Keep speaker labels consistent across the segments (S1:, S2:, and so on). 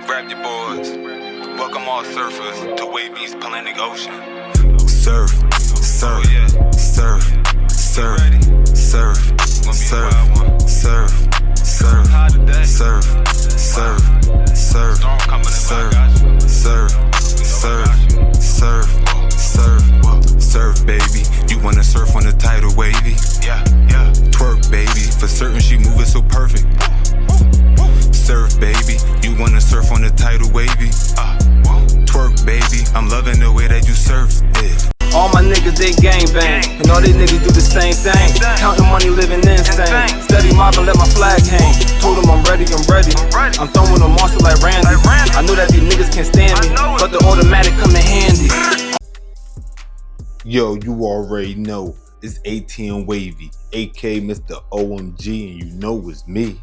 S1: Grab your boards. Welcome all surfers to Wavvy's Atlantic Ocean. Surf, surf, surf, surf, surf, surf, surf, surf, surf, surf, surf, surf, surf, surf, surf, baby. You wanna surf on the title, Wavy? Yeah. Twerk, baby. For certain, she moving so perfect. Surf, baby. You wanna surf on the title, Wavy? Twerk, baby. I'm loving the way that you surf it.
S2: All my niggas, they gangbang, and all these niggas do the same thing. Counting money, living insane. Steady mobbing, let my flag hang. Told them I'm ready. I'm throwing them monster like Randy. I know that these niggas can't stand me, but the automatic come in handy.
S3: Yo, you already know it's ATM Wavy, aka Mr. OMG, and you know it's me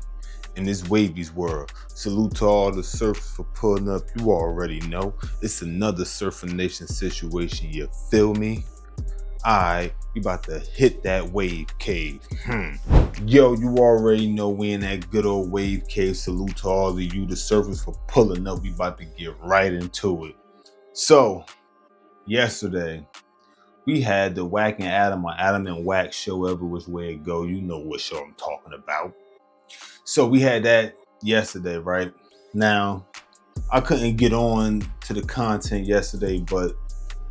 S3: in this Wavy's world. Salute to all the surfers for pulling up. You already know it's another Surfing Nation situation. You feel me? Alright, we about to hit that wave cave. Yo, you already know we in that good old wave cave. Salute to all of you, the surfers, for pulling up. We about to get right into it. So, yesterday, we had the Wack and Adam or Adam and Wack show, every which way it go. You know what show I'm talking about. So we had that yesterday, right? Now, I couldn't get on to the content yesterday, but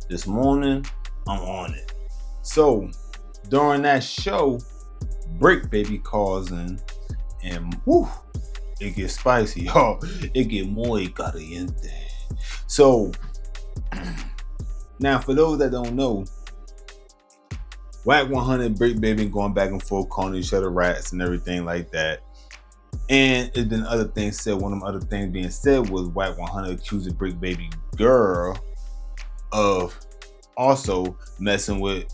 S3: this morning, I'm on it. So, during that show, Bricc Baby calls in, and whoo, it gets spicy, y'all. It get muy caliente. So, now for those that don't know, Wack100, Bricc Baby going back and forth, calling each other rats and everything like that. And it's been other things said. One of them other things being said was Wack100 accusing Bricc Baby girl of also messing with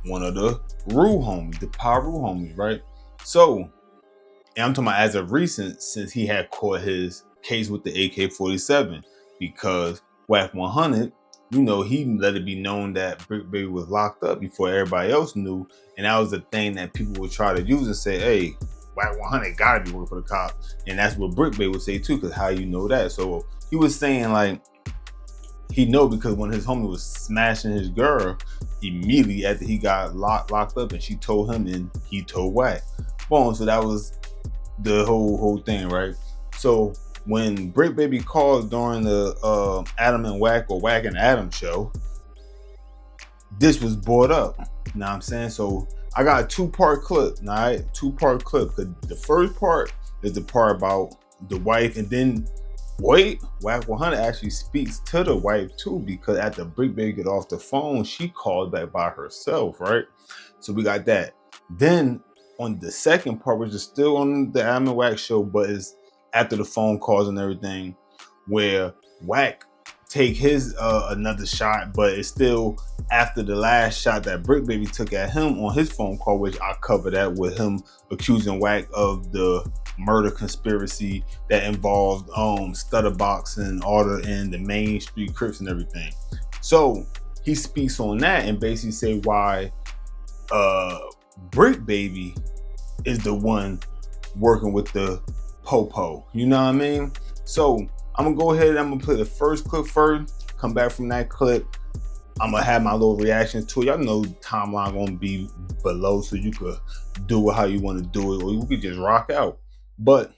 S3: one of the Piru homies, the Piru homies, right? So, and I'm talking about as of recent, since he had caught his case with the AK-47, because Wack100, you know, he let it be known that Bricc Baby was locked up before everybody else knew, and that was the thing that people would try to use and say, hey, Wack100 gotta be working for the cops. And that's what Bricc Baby would say too, because how you know that? So he was saying like, he know because when his homie was smashing his girl, immediately after he got locked up, and she told him and he told Wack. Boom, so that was the whole thing, right? So when Bricc Baby called during the Adam and Wack or Wack and Adam show, this was brought up. You know what I'm saying? So I got a two-part clip, all right? Two-part clip. The first part is the part about the wife, and then wait, Wack100 actually speaks to the wife too, because after Bricc Baby get off the phone, she called back by herself, right? So we got that. Then on the second part, which is still on the Adam and Wack show, but it's after the phone calls and everything, where Wack take his another shot, but it's still after the last shot that Bricc Baby took at him on his phone call, which I covered that with him accusing Wack of the murder conspiracy that involved Stutterbox and Order and the Main Street Crips and everything. So he speaks on that and basically say why Bricc Baby is the one working with the Popo. You know what I mean? So I'm gonna go ahead and I'm gonna play the first clip first, come back from that clip. I'm gonna have my little reaction to it. Y'all know the timeline gonna be below, so you could do it how you wanna do it, or you could just rock out. But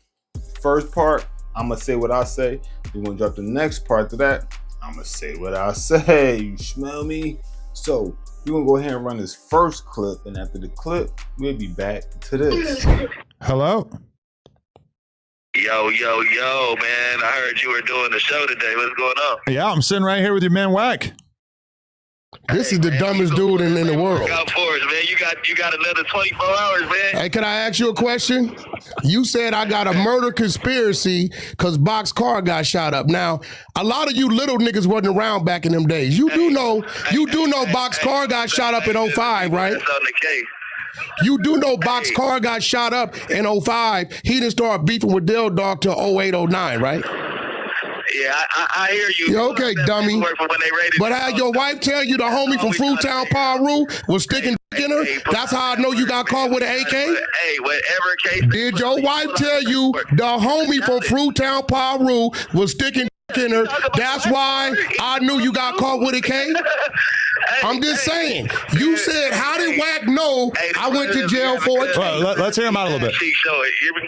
S3: first part, I'm gonna say what I say. We're gonna drop the next part to that. I'm gonna say what I say. You smell me? So we're gonna go ahead and run this first clip, and after the clip, we'll be back to this.
S4: Hello?
S5: Yo, man. I heard you were doing the show today. What's going on?
S4: Yeah, I'm sitting right here with your man Wack.
S6: This is the dumbest dude in the world.
S5: Look out for us, man. You got another 24 hours, man.
S6: Hey, can I ask you a question? You said I got a murder conspiracy because Box Car got shot up. Now, a lot of you little niggas wasn't around back in them days. You do know Box Car got shot up in 05, right?
S5: That's on the case.
S6: You do know Box Car got shot up in 05. He didn't start beefing with Dill Dog till 08, 09, right?
S5: Yeah, I hear you.
S6: Yeah, okay, dummy. But had your wife tell you the homie from Fruitown, Piru, was sticking in her? That's how I know you got caught with an AK?
S5: Hey, whatever case.
S6: Did your wife tell you the homie from Fruitown, Piru was sticking in her? That's why I knew you got caught with a K? I'm just saying. You said, how did Wack know I went to jail for it?
S4: Well, let's hear him out a little bit.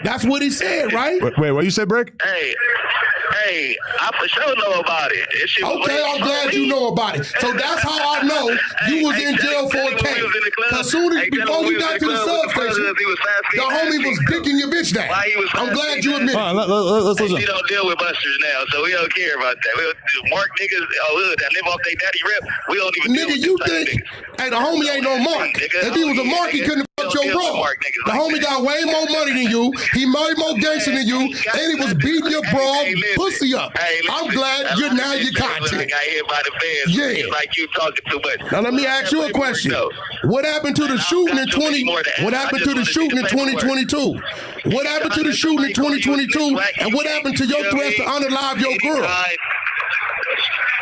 S6: That's what he said, right?
S4: Wait, what you said, Bricc?
S5: Hey, I for sure know about it.
S6: Okay, I'm glad you know about it. So that's how I know you was in jail for a K. Because soon as before you got to the substation, the homie was dicking your bitch down. I'm glad you admit it.
S4: Let's listen.
S5: We don't deal with busters now, so we don't care about that. We don't, Mark niggas that live off their daddy rep, we don't even
S6: Nigga, you think, hey, the homie ain't no Mark. If he was a Mark, he couldn't have fucked your bro. The homie got way more money than you. He way more gangster than you, and he was beating your bro pussy up. I'm glad you're now your content.
S5: Got hit by the fans.
S6: Yeah.
S5: Like you talking too much.
S6: Now let me ask you a question. What happened to the shooting in 20? What happened to the shooting in 2022? What happened to the shooting in 2022? And what happened to your threats to unalive your girl?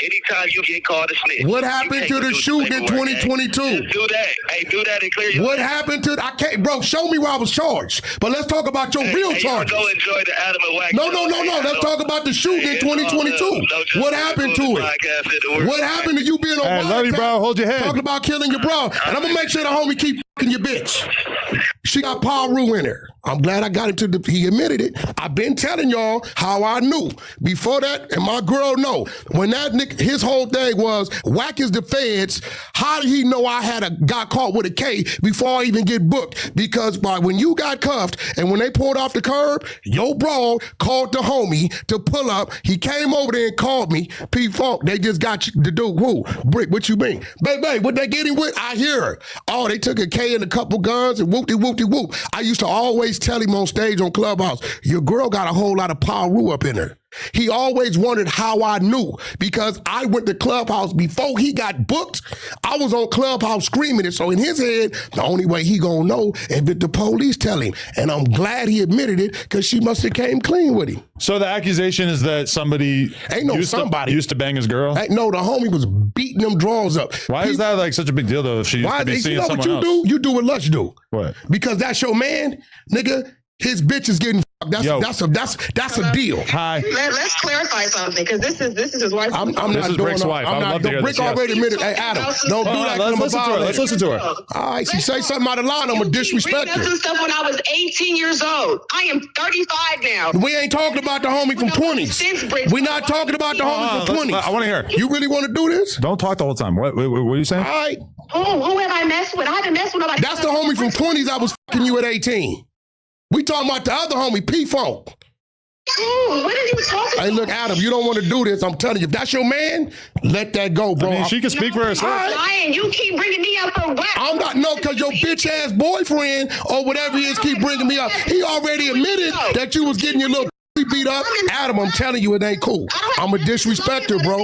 S5: Anytime you get called a snitch.
S6: What happened to the shooting in 2022?
S5: Just do that. Hey, do that and clear your.
S6: What happened to? I can't, bro. Show me where I was charged. But let's talk about your real charges.
S5: Go enjoy the Adam and Wack.
S6: No. Let's talk about the shooting in 2022. What happened to it? What happened to you being on?
S4: Hey, love you, bro. Hold your head.
S6: Talking about killing your bro, and I'm gonna make sure the homie keep fucking your bitch. She got Piru in her. I'm glad I got him to he admitted it. I've been telling y'all how I knew. Before that, and my girl know. When that nigga, his whole thing was, Wack is the feds. How did he know I got caught with a K before I even get booked? Because when you got cuffed and when they pulled off the curb, your bro called the homie to pull up. He came over there and called me. P-Funk, they just got you to do who? Bricc, what you mean? Baby, what they get him with? I hear her. Oh, they took a K and a couple guns and whoop-de-whoop-de-whoop. I used to always tell him on stage on Clubhouse, your girl got a whole lot of Piru up in her. He always wondered how I knew because I went to Clubhouse before he got booked. I was on Clubhouse screaming it. So in his head, the only way he gonna know is if the police tell him. And I'm glad he admitted it because she must have came clean with him.
S4: So the accusation is that somebody used to bang his girl?
S6: No, the homie was beating them drawers up.
S4: Why is that like such a big deal though if she used to be seeing someone else?
S6: You do what Lush do.
S4: What?
S6: Because that's your man, nigga. His bitch is getting fucked. That's a deal.
S4: Hi.
S7: Let's clarify something because this is his wife.
S6: I'm not
S4: this is
S6: doing
S4: Brick's wife. I would love to hear
S6: Bricc
S4: this.
S6: already admitted. Hey, Adam, don't do that.
S4: Let's listen to her.
S6: All right, she say something out of line, I'm gonna disrespect her.
S7: Some stuff when I was 18 years old. I am 35 now.
S6: We ain't talking about the homie from 20s. We're not talking about the homie from 20s.
S4: I want to hear.
S6: You really want to do this?
S4: Don't talk the whole time. What are you saying?
S6: All right.
S7: Who have I messed with? I haven't messed with nobody.
S6: That's the homie from 20s. I was fucking you at 18. We talking about the other homie, P-Funk.
S7: What are you talking about?
S6: Hey, look, Adam, you don't want to do this. I'm telling you, if that's your man, let that go, bro.
S4: I mean, she can speak for herself.
S7: Ryan, you keep bringing me up for what?
S6: I'm not, no, because your bitch-ass boyfriend or whatever he is keep bringing me up. He already admitted that you was getting your little beat up. Adam, I'm telling you, it ain't cool. I'm a disrespecter, bro.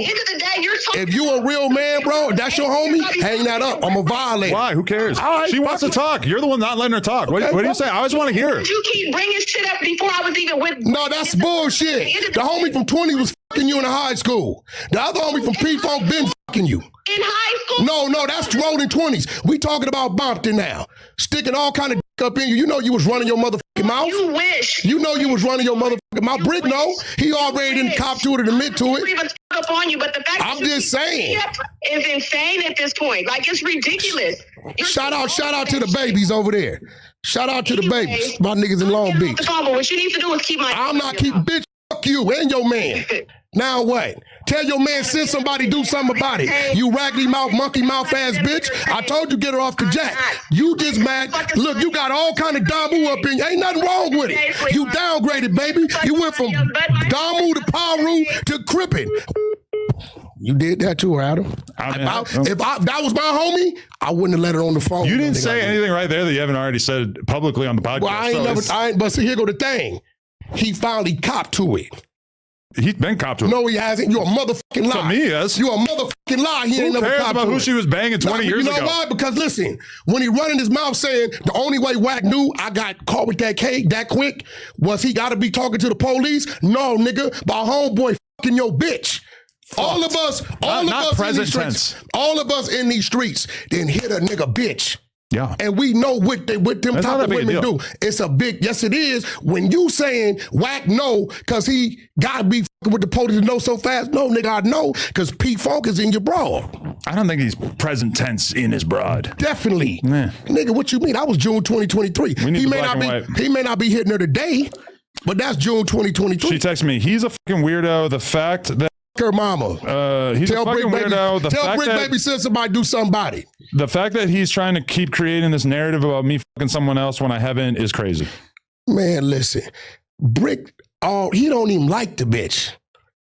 S6: If you a real man, bro, that's your homie, hang that up. I'm a violator.
S4: Why? Who cares?
S6: Right,
S4: she wants to talk. You're the one not letting her talk. What do you say? I always want to hear her.
S7: You keep bringing shit up before I was even with.
S6: No, that's bullshit. The homie from 20 was fucking you in high school. The other homie from P-Funk been fucking you.
S7: In high school?
S6: No, that's rolling 20s. We talking about Bompton now. Sticking all kind of up in you. You know you was running your motherfucking mouth.
S7: You wish.
S6: You know you was running your motherfucking mouth. Bricc, no. He already didn't cop to it and admit to it.
S7: Up on you, but the fact
S6: I'm just saying.
S7: Is insane at this point. Like, it's ridiculous.
S6: Shout out to the babies over there. Shout out to the babies. My niggas in Long Beach.
S7: What you need to do is keep my.
S6: I'm not keeping, bitch, fuck you and your man. Now what? Tell your man, send somebody do something about it. You raggedy mouth, monkey mouth ass bitch. I told you get her off the jack. You just mad. Look, you got all kind of Damu up in you. Ain't nothing wrong with it. You downgraded, baby. You went from Damu to Piru to Crippin'. You did that too, Adam. If that was my homie, I wouldn't have let her on the phone.
S4: You didn't say anything right there that you haven't already said publicly on the podcast.
S6: Well, but see, here go the thing. He finally copped to it.
S4: He's been copped to it.
S6: No, he hasn't. You're a motherfucking lie.
S4: To me, yes.
S6: You're a motherfucking lie. He ain't never copped to it.
S4: Who cares about who she was banging 20 years ago?
S6: You know why? Because listen, when he running his mouth saying the only way Wack knew I got caught with that cake that quick was he got to be talking to the police. No, nigga, my homeboy fucking your bitch. All of us in these streets then hit a nigga bitch.
S4: Yeah.
S6: And we know what them
S4: That's
S6: type of women do. It's a big, yes it is. When you saying Wack no, because he got to be fucking with the police and know so fast. No, nigga, I know, because Pete Funk is in your broad.
S4: I don't think he's present tense in his broad.
S6: Definitely. Nigga, what you mean? I was June 2023. He may not be hitting her today, but that's June 2023.
S4: She texted me, he's a fucking weirdo. The fact that
S6: her mama.
S4: He's a fucking weirdo.
S6: Tell Bricc Baby said somebody do somebody.
S4: The fact that he's trying to keep creating this narrative about me fucking someone else when I haven't is crazy.
S6: Man, listen. Bricc, he don't even like the bitch.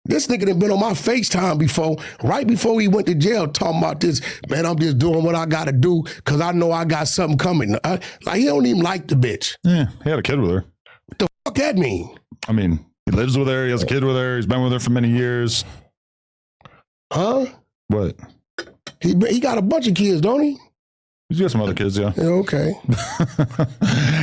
S6: This nigga done been on my FaceTime before, right before he went to jail, talking about this. Man, I'm just doing what I gotta do because I know I got something coming. Like, he don't even like the bitch.
S4: Yeah, he had a kid with her.
S6: What the fuck that mean?
S4: I mean, he lives with her. He has a kid with her. He's been with her for many years.
S6: Huh?
S4: What?
S6: He got a bunch of kids, don't he?
S4: He's got some other kids, yeah.
S6: Okay.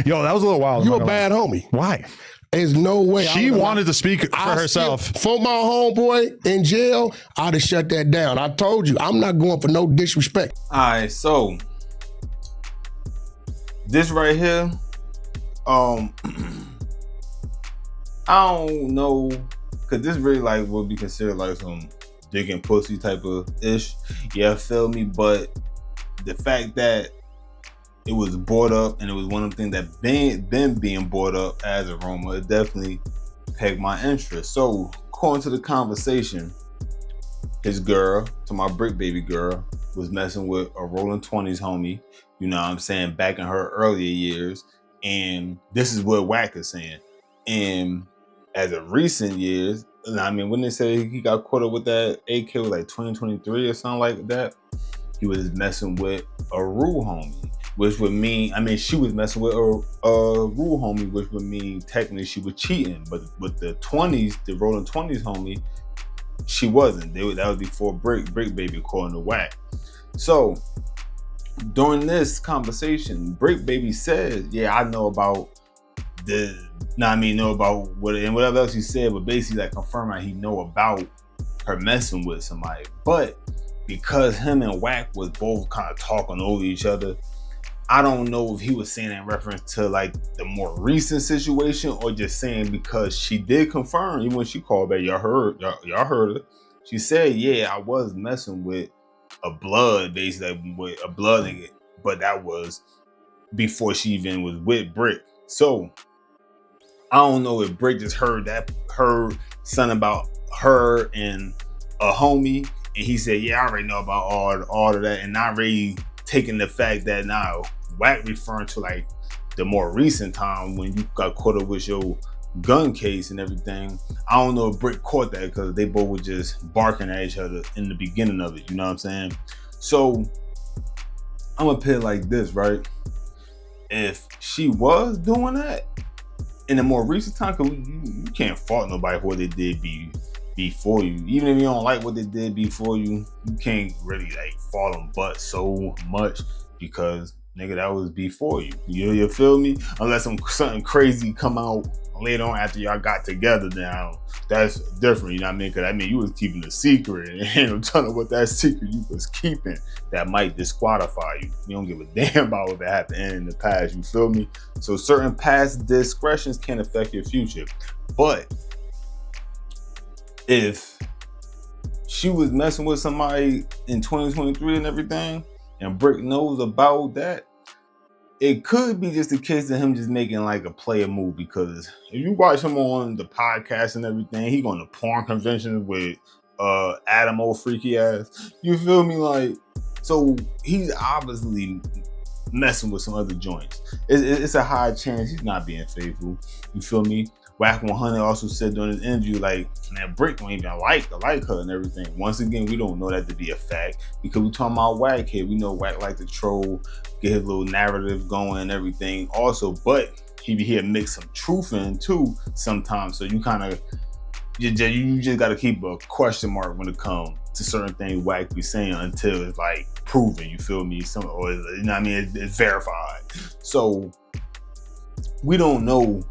S4: Yo, that was a little wild.
S6: You a bad homie.
S4: Why?
S6: There's no way.
S4: She wanted to speak for herself.
S6: For my homeboy in jail, I'd have shut that down. I told you, I'm not going for no disrespect.
S3: All right, so this right here, I don't know, cause this really like would be considered like some dick and pussy type of ish. Yeah, feel me? But the fact that it was brought up and it was one of the things that been being brought up as a rumor, it definitely pegged my interest. So according to the conversation, his girl, to my Bricc Baby girl, was messing with a rolling 20s homie, you know what I'm saying, back in her earlier years. And this is what Wack is saying. And as of recent years, I mean, when they say he got caught up with that AK with like 2023 or something like that, he was messing with a Rue homie, which would mean, I mean, she was messing with a Rue homie, which would mean technically she was cheating. But with the 20s, the rolling 20s homie, she wasn't. That was before Bricc Baby according to Wack. So during this conversation, Bricc Baby says, yeah, I know about know about what and whatever else he said, but basically like confirming he know about her messing with somebody. But because him and Wack was both kind of talking over each other, I don't know if he was saying in reference to like the more recent situation or just saying because she did confirm, even when she called back, y'all heard her. She said, yeah, I was messing with a blood, basically with a blood nigga, but that was before she even was with Bricc. So I don't know if Bricc just heard something about her and a homie, and he said, yeah, I already know about all of that, and not really taking the fact that now Wack referring to like the more recent time when you got caught up with your gun case and everything. I don't know if Bricc caught that because they both were just barking at each other in the beginning of it, you know what I'm saying? So I'm gonna put it like this, right? If she was doing that in the more recent time, because you can't fault nobody for what they did before you. Even if you don't like what they did before you, you can't really like fault them but so much because nigga, that was before you. You feel me? Unless something crazy come out later on after y'all got together, now that's different, you know what I mean? Because I mean, you was keeping a secret, and ain't no telling what that secret you was keeping that might disqualify you. You don't give a damn about what happened in the past, you feel me? So certain past discretions can affect your future. But if she was messing with somebody in 2023 and everything, and Bricc knows about that, it could be just a case of him just making like a player move, because if you watch him on the podcast and everything, he going to porn conventions with Adam old freaky ass. You feel me? Like, so he's obviously messing with some other joints. It's a high chance he's not being faithful. You feel me? Wack100 also said during his interview, like, man, Bricc don't even like her and everything. Once again, we don't know that to be a fact because we talking about Wack here. We know Wack like to troll, get his little narrative going and everything also, but he'll mix some truth in too sometimes. So you kind of, you just got to keep a question mark when it comes to certain things Wack be saying until it's like proven, you feel me? Or you know what I mean? It's verified. So we don't know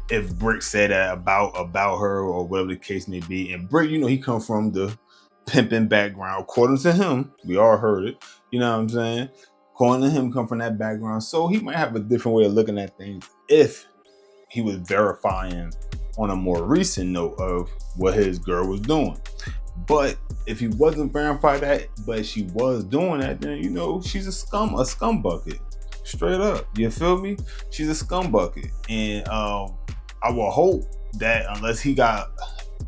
S3: if Bricc said that about her or whatever the case may be. And Bricc, you know, he come from the pimping background. According to him, we all heard it. You know what I'm saying? According to him, come from that background, so he might have a different way of looking at things if he was verifying on a more recent note of what his girl was doing. But if he wasn't verifying that, but she was doing that, then you know she's a scum bucket. Straight up, you feel me? She's a scum bucket, and I will hope that unless he got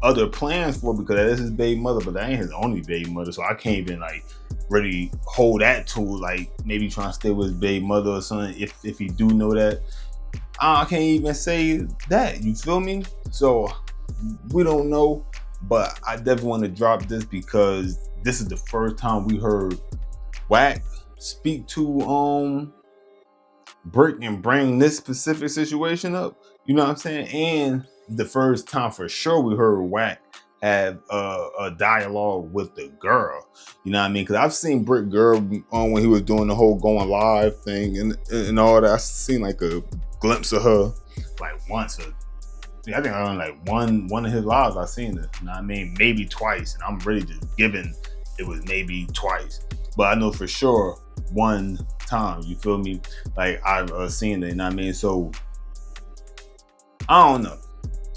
S3: other plans for it, because that is his baby mother, but that ain't his only baby mother, so I can't even like really hold that to like maybe trying to stay with his baby mother or something. If he do know that, I can't even say that. You feel me? So we don't know, but I definitely want to drop this because this is the first time we heard Wack speak to Bricc and bring this specific situation up. You know what I'm saying? And the first time for sure we heard Wack have a dialogue with the girl. You know what I mean? Because I've seen Bricc girl when he was doing the whole going live thing and all that. I've seen like a glimpse of her like once. I think on like one of his lives I've seen it. You know what I mean? Maybe twice, and I'm really just giving it was maybe twice. But I know for sure one time, you feel me? Like I've seen it, you know what I mean? So I don't know.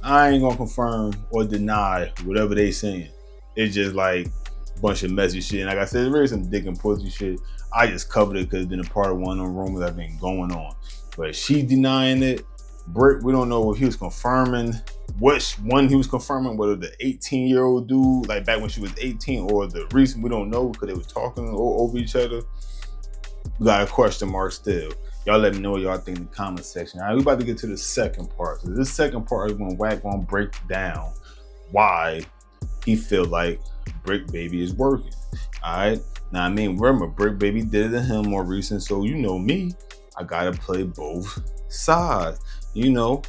S3: I ain't gonna confirm or deny whatever they saying. It's just like a bunch of messy shit. And like I said, there's really some dick and pussy shit. I just covered it because it's been a part of one of the rumors that have been going on. But she denying it. Bricc, we don't know if he was confirming which one he was confirming, whether the 18-year-old dude, like back when she was 18, or the recent, we don't know because they was talking over each other. We got a question mark still. Y'all let me know what y'all think in the comment section. All right, we about to get to the second part. So this second part is when Wack gonna break down why he feel like Bricc Baby is working. All right. Now, I mean, remember, Bricc Baby did it to him more recent. So you know me, I gotta play both sides. You know,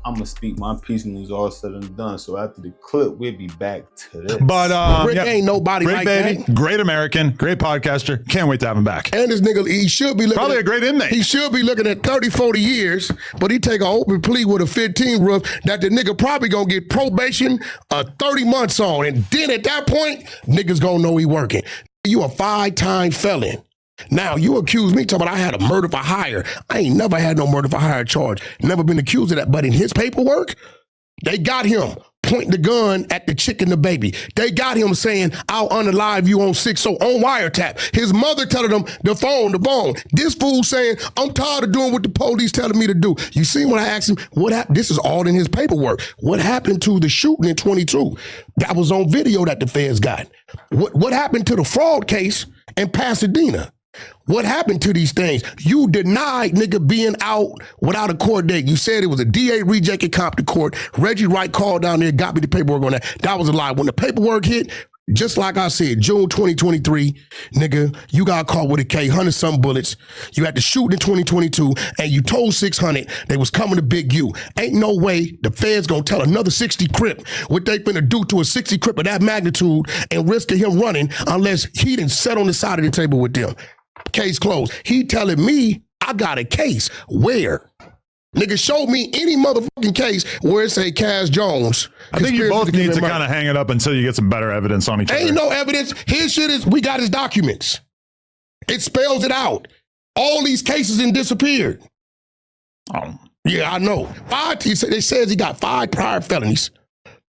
S3: I'm gonna speak my piece when it's all said and done. So after the clip, we'll be back to this.
S4: But
S6: Bricc ain't nobody
S4: Bricc
S6: like
S4: Baby,
S6: that.
S4: great American, great podcaster. Can't wait to have him back.
S6: And this nigga, he should be looking
S4: Probably
S6: at,
S4: a great inmate.
S6: He should be looking at 30, 40 years, but he take an open plea with a 15 roof that the nigga probably gonna get probation 30 months on. And then at that point, niggas gonna know he working. You a 5-time felon. Now, you accuse me talking about I had a murder for hire. I ain't never had no murder for hire charge. Never been accused of that. But in his paperwork, they got him pointing the gun at the chick and the baby. They got him saying, I'll unalive you on 6 on wiretap. His mother telling him, the phone. This fool saying, I'm tired of doing what the police telling me to do. You see when I asked him, what happened? This is all in his paperwork. What happened to the shooting in 22? That was on video that the feds got. What happened to the fraud case in Pasadena? What happened to these things? You denied nigga being out without a court date. You said it was a DA rejected Compton court. Reggie Wright called down there, got me the paperwork on that. That was a lie. When the paperwork hit, just like I said, June 2023, nigga, you got caught with a K, 100-something bullets. You had to shoot in 2022, and you told 600 they was coming to Big U. Ain't no way the feds gonna tell another 60 Crip what they finna do to a 60 Crip of that magnitude and risk of him running unless he done sat on the side of the table with them. Case closed. He telling me I got a case. Where? Nigga, show me any motherfucking case where it say Cass Jones.
S4: I think you both need to kind of hang it up until you get some better evidence on each other.
S6: Ain't no evidence. His shit is, we got his documents. It spells it out. All these cases and disappeared.
S4: Oh.
S6: Yeah, I know. They says he got 5 prior felonies.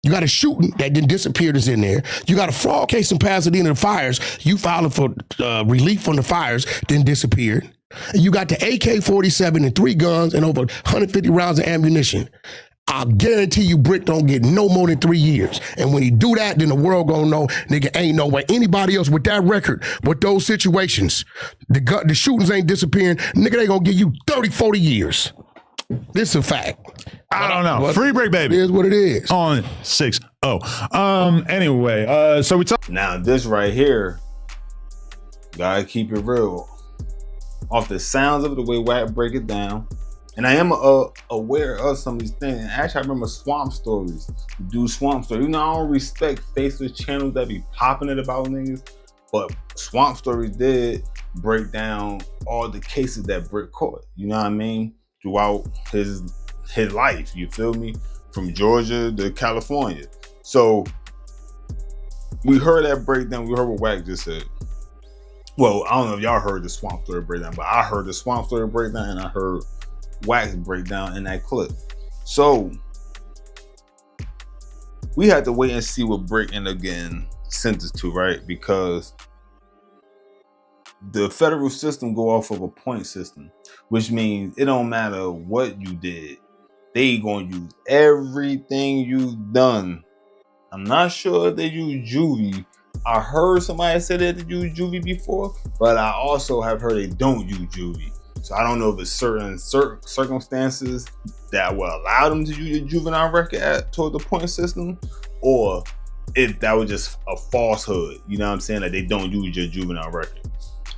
S6: You got a shooting that then disappeared is in there. You got a fraud case in Pasadena, the fires. You filed for relief from the fires, then disappeared. And you got the AK-47 and 3 guns and over 150 rounds of ammunition. I guarantee you Bricc don't get no more than 3 years. And when he do that, then the world gonna know, nigga, ain't no way anybody else with that record, with those situations, the shootings ain't disappearing, nigga, they gonna give you 30, 40 years. This is a fact.
S4: I don't know. Free Bricc Baby.
S6: It is what it is.
S4: On 6-0. Anyway, so we talk.
S3: Now this right here, gotta keep it real. Off the sounds of the way Wack break it down, and I am aware of some of these things. And actually, I remember Swamp Stories. Do Swamp Stories. You know, I don't respect faceless channels that be popping it about niggas, but Swamp Stories did break down all the cases that Bricc caught. You know what I mean? Throughout his life, you feel me? From Georgia to California. So we heard that breakdown. We heard what Wack just said. Well, I don't know if y'all heard the Swamp Story breakdown, but I heard the Swamp Story breakdown and I heard Wack's breakdown in that clip. So we had to wait and see what Bricc ended up getting sentenced to, right? Because the federal system go off of a point system, which means it don't matter what you did. They gonna use everything you've done. I'm not sure if they use juvie. I heard somebody say that they use juvie before, but I also have heard they don't use juvie. So I don't know if it's certain circumstances that will allow them to use your juvenile record toward the point system, or if that was just a falsehood. You know what I'm saying? That they don't use your juvenile record.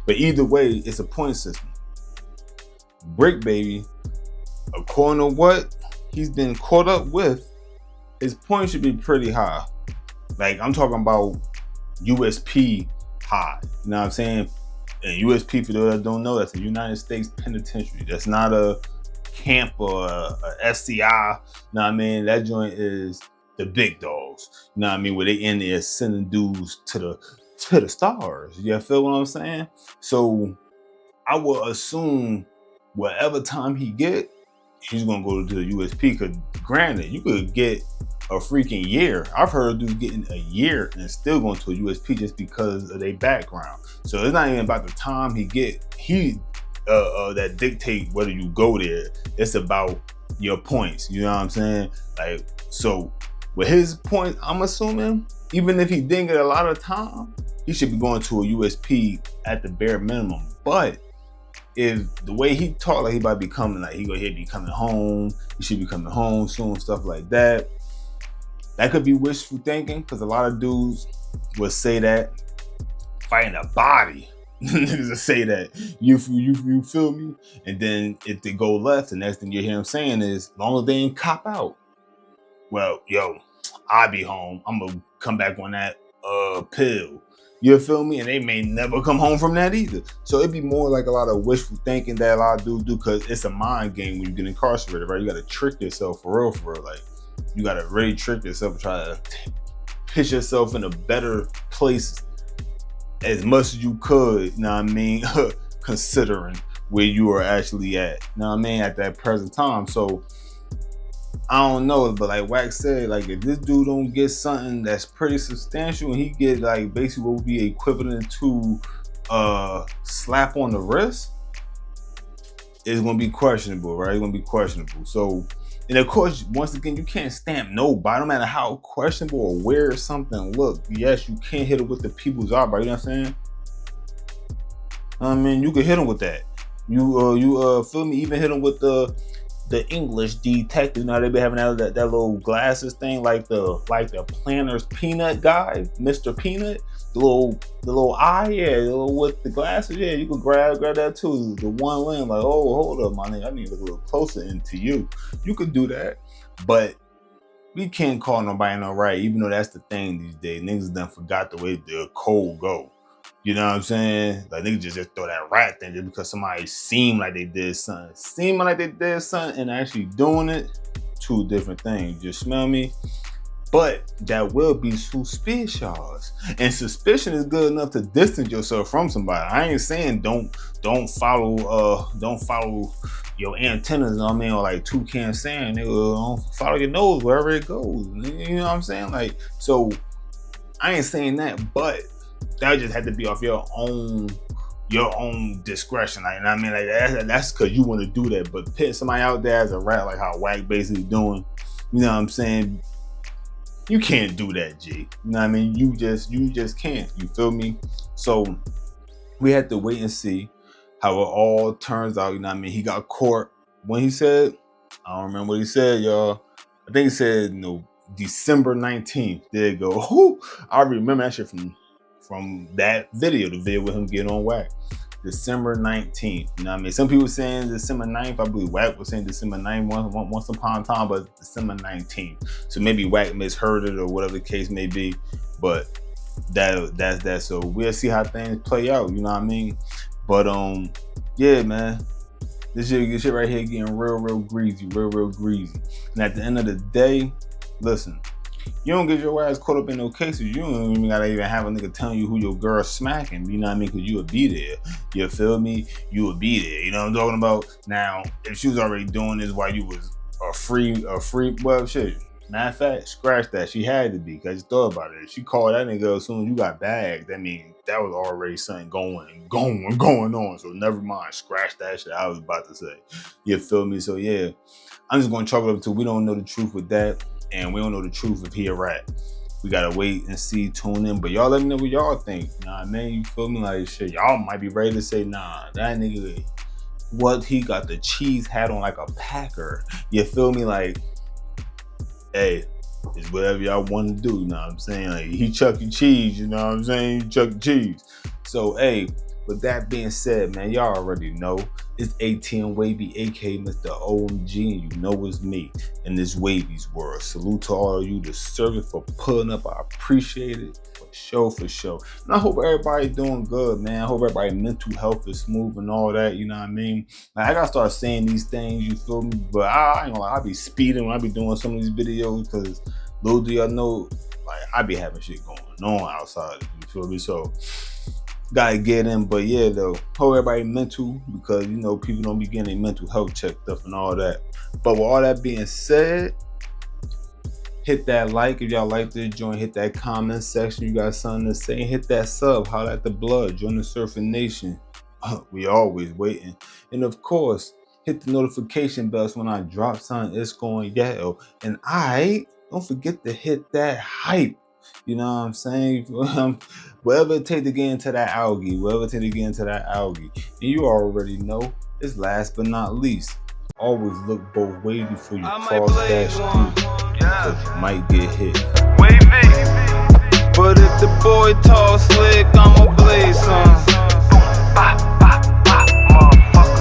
S3: But either way, it's a point system. Bricc Baby, according to what he's been caught up with, his points should be pretty high. Like, I'm talking about USP high. You know what I'm saying? And USP, for those that don't know, that's the United States Penitentiary. That's not a camp or a SCI. You know what I mean? That joint is the big dogs. You know what I mean? Where they in there sending dudes to the stars. You feel what I'm saying? So I will assume whatever time he get, he's gonna go to the USP. Because granted, you could get a freaking year. I've heard dudes getting a year and still going to a USP just because of their background. So it's not even about the time he get that dictate whether you go there. It's about your points. You know what I'm saying? Like, so with his points, I'm assuming even if he didn't get a lot of time, he should be going to a USP at the bare minimum. But if the way he talked, like he about to be coming, like he'll be coming home, he should be coming home soon, stuff like that. That could be wishful thinking, because a lot of dudes will say that fighting a body. Niggas will say that. You feel me? And then if they go left, the next thing you hear him saying is, as long as they ain't cop out, well, yo, I'll be home. I'm gonna come back on that pill. You feel me? And they may never come home from that either. So it'd be more like a lot of wishful thinking that a lot of dudes do, because it's a mind game when you get incarcerated, right? You gotta trick yourself for real. Like, you gotta really trick yourself and try to pitch yourself in a better place as much as you could, you know what I mean? Considering where you are actually at, you know what I mean, at that present time. So I don't know, but like Wack said, like if this dude don't get something that's pretty substantial and he get like basically what would be equivalent to slap on the wrist, it's gonna be questionable, right? It's gonna be questionable. So, and of course, once again, you can't stamp nobody, no matter how questionable or weird something look. Yes, you can't hit it with the people's eye, right? You know what I'm saying? I mean, you can hit them with that. You feel me? Even hit them with the English detective. You know, they be having that little glasses thing, like the Planner's Peanut guy, Mr. Peanut. The little eye, yeah, the little with the glasses, yeah, you could grab that too. The one limb, like, oh, hold up, my nigga, I need to look a little closer into you. You could do that, but we can't call nobody no right, even though that's the thing these days. Niggas done forgot the way the code go. You know what I'm saying? Like, niggas just throw that rat thing just because somebody seemed like they did something. Seeming like they did something and actually doing it, two different things. You smell me? But that will be suspicious, and suspicion is good enough to distance yourself from somebody. I ain't saying don't follow your antennas. You know what I mean? Or like Toucan saying, nigga, don't follow your nose wherever it goes. You know what I'm saying? Like, so I ain't saying that, but that just had to be off your own discretion. Like, I mean, like that's because you want to do that. But pitting somebody out there as a rat, like how Wack basically doing, you know what I'm saying? You can't do that, G. You know what I mean? You just can't. You feel me? So we had to wait and see how it all turns out. You know what I mean? He got caught when he said, I don't remember what he said, y'all. I think he said, December 19th. There you go. Whew. I remember that shit from that video, the video with him getting on Wack. December 19th. You know what I mean? Some people saying December 9th. I believe Wack was saying December 9th once upon a time, but December 19th. So maybe Wack misheard it or whatever the case may be. But that's that. So we'll see how things play out. You know what I mean? But yeah, man. This shit right here getting real greasy, real greasy. And at the end of the day, listen, You don't get your ass caught up in no cases. You don't even gotta even have a nigga telling you who your girl smacking. You know what I mean? Cause you would be there. You feel me? You would be there. You know what I'm talking about? Now, if she was already doing this while you was a free, well, shit. Matter of fact, scratch that. She had to be, cause you thought about it. If she called that nigga as soon as you got bagged, I mean, that was already something going on. So never mind. Scratch that shit I was about to say. You feel me? So yeah, I'm just gonna chalk it up to we don't know the truth with that. And we don't know the truth if he a rat. We gotta wait and see, tune in. But y'all let me know what y'all think. You know what I mean? You feel me? Like shit, y'all might be ready to say, nah, that nigga, what, he got the cheese hat on like a Packer. You feel me? Like, hey, it's whatever y'all want to do, you know what I'm saying? Like, he Chuck E. Cheese, you know what I'm saying? He Chuck E. Cheese. So, hey, with that being said, man, y'all already know. It's ATM Wavvy, aka Mr. OMG, and you know it's me in this Wavvy's world. Salute to all of you, the servant, for pulling up. I appreciate it for sure. And I hope everybody's doing good, man. I hope everybody's mental health is smooth and all that, you know what I mean? Like, I gotta start saying these things, you feel me? But I ain't gonna lie, I be speeding when I be doing some of these videos, because little do y'all know, like, I be having shit going on outside, you feel me? So gotta get in. But yeah, though, hope everybody mental, because you know people don't be getting their mental health checked up and all that. But with all that being said, hit that like if y'all like this joint, hit that comment section, you got something to say, hit that sub, holla at the blood, join the Surfing Nation. We always waiting. And of course, hit the notification bells when I drop something, it's going yellow. And don't forget to hit that hype. You know what I'm saying? Whatever it takes to get into that algae, And you already know, it's last but not least. Always look both ways before you cross that street, because you might get hit.
S2: Wavvy. But if the boy tall slick, I'ma blaze some.